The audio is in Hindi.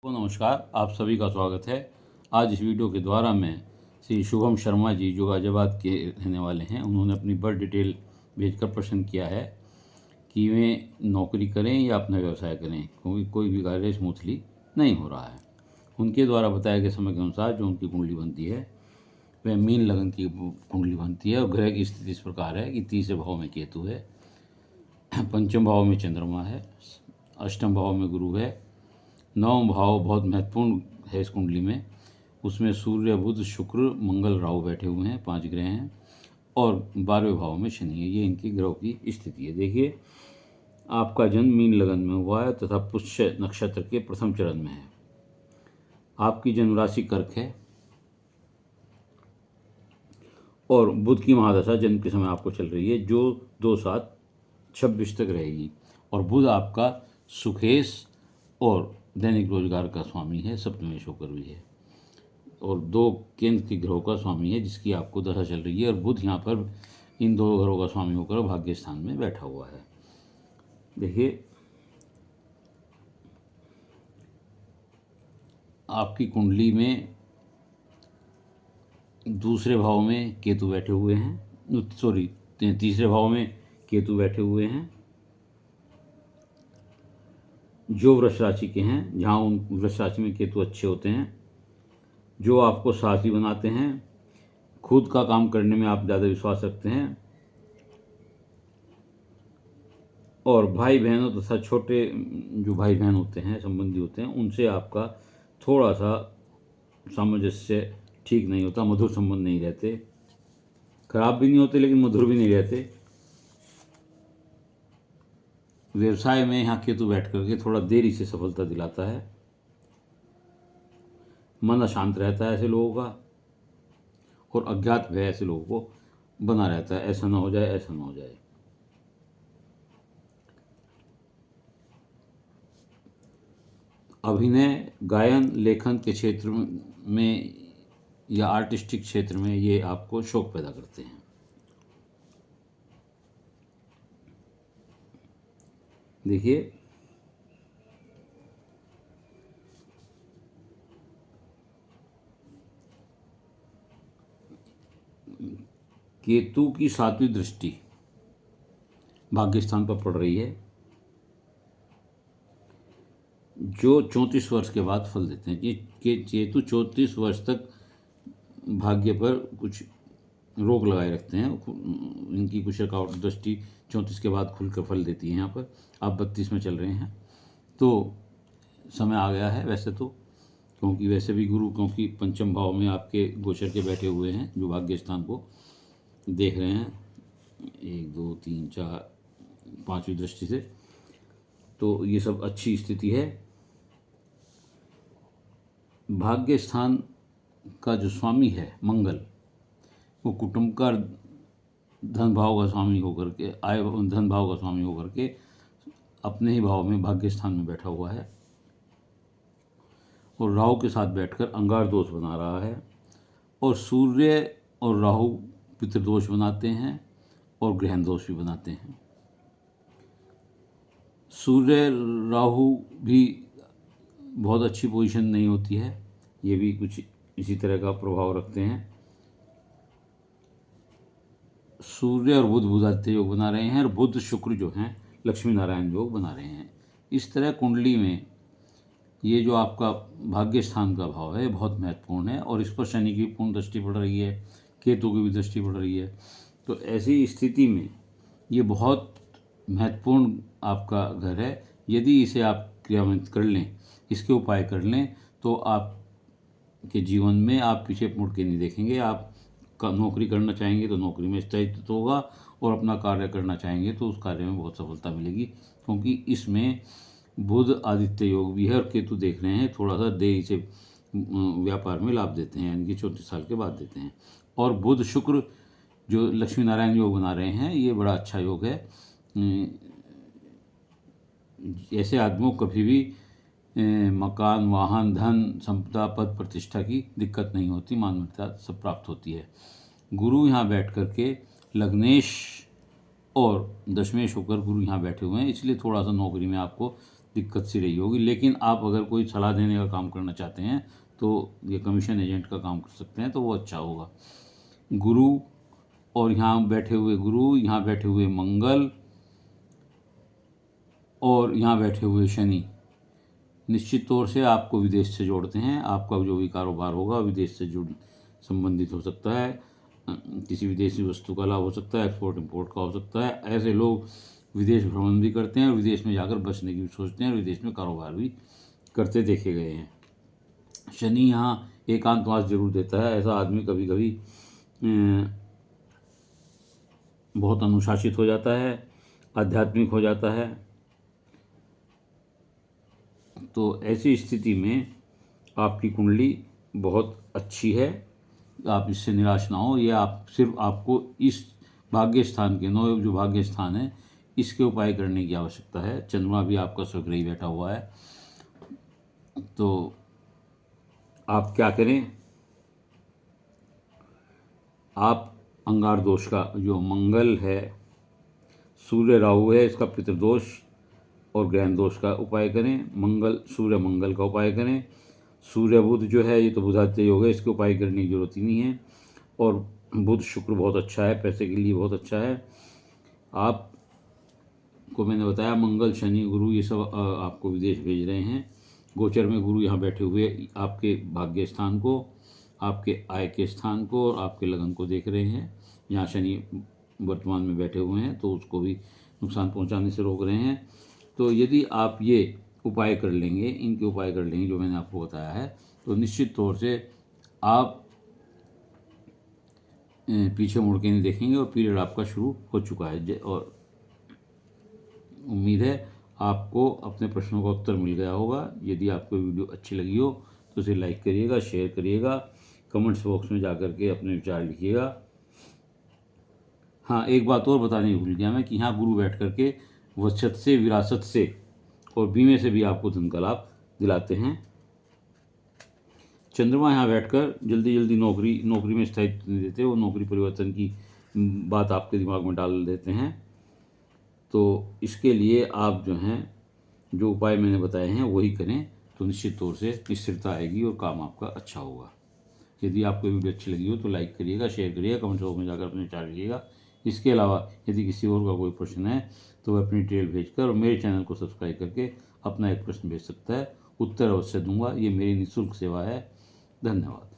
तो नमस्कार, आप सभी का स्वागत है। आज इस वीडियो के द्वारा मैं श्री शुभम शर्मा जी जो गाजियाबाद के रहने वाले हैं, उन्होंने अपनी बर्थ डिटेल भेजकर प्रश्न किया है कि वे नौकरी करें या अपना व्यवसाय करें, क्योंकि कोई भी कार्य स्मूथली नहीं हो रहा है। उनके द्वारा बताए गए समय के अनुसार जो उनकी कुंडली बनती है वह मीन लगन की कुंडली बनती है और ग्रह की स्थिति इस प्रकार है कि तीसरे भाव में केतु है, पंचम भाव में चंद्रमा है, अष्टम भाव में गुरु है, नवम भाव बहुत महत्वपूर्ण है इस कुंडली में, उसमें सूर्य बुध शुक्र मंगल राहु बैठे हुए हैं, 5 ग्रह हैं, और 12वें भाव में शनि है। ये इनकी ग्रहों की स्थिति है। देखिए, आपका जन्म मीन लगन में हुआ है तथा पुष्य नक्षत्र के प्रथम चरण में है। आपकी जन्म राशि कर्क है और बुध की महादशा जन्म के समय आपको चल रही है, जो 2/7/26 तक रहेगी। और बुध आपका सुखेश और दैनिक रोजगार का स्वामी है, सप्तमेश होकर भी है, और 2 केंद्र के ग्रहों का स्वामी है जिसकी आपको दशा चल रही है। और बुध यहाँ पर इन 2 ग्रहों का स्वामी होकर भाग्य स्थान में बैठा हुआ है। देखिए, आपकी कुंडली में दूसरे भाव में केतु बैठे हुए हैं, सॉरी तीसरे भाव में केतु बैठे हुए हैं जो वृष राशि के हैं, जहाँ उन वृष राशि में केतु अच्छे होते हैं, जो आपको साहसी बनाते हैं, खुद का काम करने में आप ज़्यादा विश्वास रखते हैं, और भाई बहनों तथा छोटे जो भाई बहन होते हैं, संबंधी होते हैं, उनसे आपका थोड़ा सा सामंजस्य ठीक नहीं होता, मधुर संबंध नहीं रहते, खराब भी नहीं होते लेकिन मधुर भी नहीं रहते। व्यवसाय में यहाँ केतु बैठ करके थोड़ा देरी से सफलता दिलाता है, मन अशांत रहता है ऐसे लोगों का, और अज्ञात भय ऐसे लोगों को बना रहता है, ऐसा ना हो जाए, ऐसा ना हो जाए। अभिनय, गायन, लेखन के क्षेत्र में या आर्टिस्टिक क्षेत्र में ये आपको शौक पैदा करते हैं। देखिए, केतु की 7वीं दृष्टि भाग्य स्थान पर पड़ रही है, जो 34 वर्ष के बाद फल देते हैं। कि केतु 34 वर्ष तक भाग्य पर कुछ रोक लगाए रखते हैं। इनकी कुछ रुकावट दृष्टि 34 के बाद खुलकर फल देती है। यहाँ पर आप 32 में चल रहे हैं, तो समय आ गया है वैसे तो, क्योंकि वैसे भी गुरु क्योंकि पंचम भाव में आपके गोचर के बैठे हुए हैं, जो भाग्य स्थान को देख रहे हैं 1 2 3 4 5वीं दृष्टि से, तो ये सब अच्छी स्थिति है। भाग्य स्थान का जो स्वामी है मंगल, वो कुटुंब का धन भाव का स्वामी होकर के, आय धन भाव का स्वामी होकर के अपने ही भाव में भाग्य स्थान में बैठा हुआ है, और राहु के साथ बैठकर अंगार दोष बना रहा है। और सूर्य और राहु पितृदोष बनाते हैं और ग्रहण दोष भी बनाते हैं। सूर्य राहु भी बहुत अच्छी पोजीशन नहीं होती है, ये भी कुछ इसी तरह का प्रभाव रखते हैं। सूर्य और बुध बुधादित्य योग बना रहे हैं, और बुध शुक्र जो हैं लक्ष्मी नारायण योग बना रहे हैं। इस तरह कुंडली में ये जो आपका भाग्य स्थान का भाव है बहुत महत्वपूर्ण है, और इस पर शनि की पूर्ण दृष्टि पड़ रही है, केतु की भी दृष्टि पड़ रही है। तो ऐसी स्थिति में ये बहुत महत्वपूर्ण आपका घर है। यदि इसे आप क्रियान्वित कर लें, इसके उपाय कर लें, तो आपके जीवन में आप पीछे मुड़ के नहीं देखेंगे। आप नौकरी करना चाहेंगे तो नौकरी में स्थायित्व होगा, और अपना कार्य करना चाहेंगे तो उस कार्य में बहुत सफलता मिलेगी, क्योंकि इसमें बुध आदित्य योग भी है, और केतु देख रहे हैं थोड़ा सा देरी से व्यापार में लाभ देते हैं, यानी कि 34 साल के बाद देते हैं। और बुध शुक्र जो लक्ष्मी नारायण योग बना रहे हैं, ये बड़ा अच्छा योग है। ऐसे आदमियों को कभी भी मकान, वाहन, धन, संपदा, पद प्रतिष्ठा की दिक्कत नहीं होती, मान्यता सब प्राप्त होती है। गुरु यहाँ बैठ करके लग्नेश और दशमेश होकर गुरु यहाँ बैठे हुए हैं, इसलिए थोड़ा सा नौकरी में आपको दिक्कत सी रही होगी। लेकिन आप अगर कोई सलाह देने का काम करना चाहते हैं तो ये कमीशन एजेंट का काम कर सकते हैं, तो वो अच्छा होगा। गुरु और यहाँ बैठे हुए गुरु, यहाँ बैठे हुए मंगल और यहाँ बैठे हुए शनि निश्चित तौर से आपको विदेश से जोड़ते हैं। आपका जो भी कारोबार होगा विदेश से जुड़ संबंधित हो सकता है। किसी विदेशी वस्तु का लाभ हो सकता है, एक्सपोर्ट इंपोर्ट का हो सकता है। ऐसे लोग विदेश भ्रमण भी करते हैं और विदेश में जाकर बसने की भी सोचते हैं और विदेश में कारोबार भी करते देखे गए हैं। शनि यहाँ एकांतवास जरूर देता है। ऐसा आदमी कभी कभी बहुत अनुशासित हो जाता है, आध्यात्मिक हो जाता है। तो ऐसी स्थिति में आपकी कुंडली बहुत अच्छी है, आप इससे निराश ना हो। ये आप सिर्फ आपको इस भाग्य स्थान के नौ जो भाग्य स्थान है इसके उपाय करने की आवश्यकता है। चंद्रमा भी आपका स्वग्रही बैठा हुआ है, तो आप क्या करें, आप अंगार दोष का जो मंगल है, सूर्य राहु है, इसका पितृदोष और ग्रहण दोष का उपाय करें। मंगल सूर्य मंगल का उपाय करें। सूर्य बुध जो है ये तो बुधादित्य योग है, इसके उपाय करने की जरूरत ही नहीं है। और बुध शुक्र बहुत अच्छा है, पैसे के लिए बहुत अच्छा है। आपको मैंने बताया मंगल शनि गुरु ये सब आपको विदेश भेज रहे हैं। गोचर में गुरु यहाँ बैठे हुए आपके भाग्य स्थान को, आपके आय के स्थान को और आपके लगन को देख रहे हैं। यहाँ शनि वर्तमान में बैठे हुए हैं तो उसको भी नुकसान पहुँचाने से रोक रहे हैं। तो यदि आप ये उपाय कर लेंगे, इनके उपाय कर लेंगे जो मैंने आपको बताया है, तो निश्चित तौर से आप पीछे मुड़ के नहीं देखेंगे और पीरियड आपका शुरू हो चुका है। और उम्मीद है आपको अपने प्रश्नों का उत्तर मिल गया होगा। यदि आपको वीडियो अच्छी लगी हो तो इसे लाइक करिएगा, शेयर करिएगा, कमेंट्स बॉक्स में जाकर के अपने विचार लिखिएगा। हाँ, एक बात और बताने भूल गया मैं कि यहाँ गुरु बैठ करके वचत से, विरासत से और बीमे से भी आपको धन का लाभ दिलाते हैं। चंद्रमा यहाँ बैठकर जल्दी जल्दी नौकरी में स्थायित्व नहीं देते, वो नौकरी परिवर्तन की बात आपके दिमाग में डाल देते हैं। तो इसके लिए आप जो हैं जो उपाय मैंने बताए हैं वही करें, तो निश्चित तौर से स्थिरता आएगी और काम आपका अच्छा होगा। यदि आपको वीडियो अच्छी लगी हो तो लाइक करिएगा, शेयर करिएगा, कमेंट बॉक्स में जाकर अपने विचार लिखिएगा। इसके अलावा यदि किसी और का कोई प्रश्न है तो वह अपनी डिटेल भेजकर और मेरे चैनल को सब्सक्राइब करके अपना एक प्रश्न भेज सकता है। उत्तर अवश्य दूंगा। ये मेरी निःशुल्क सेवा है। धन्यवाद।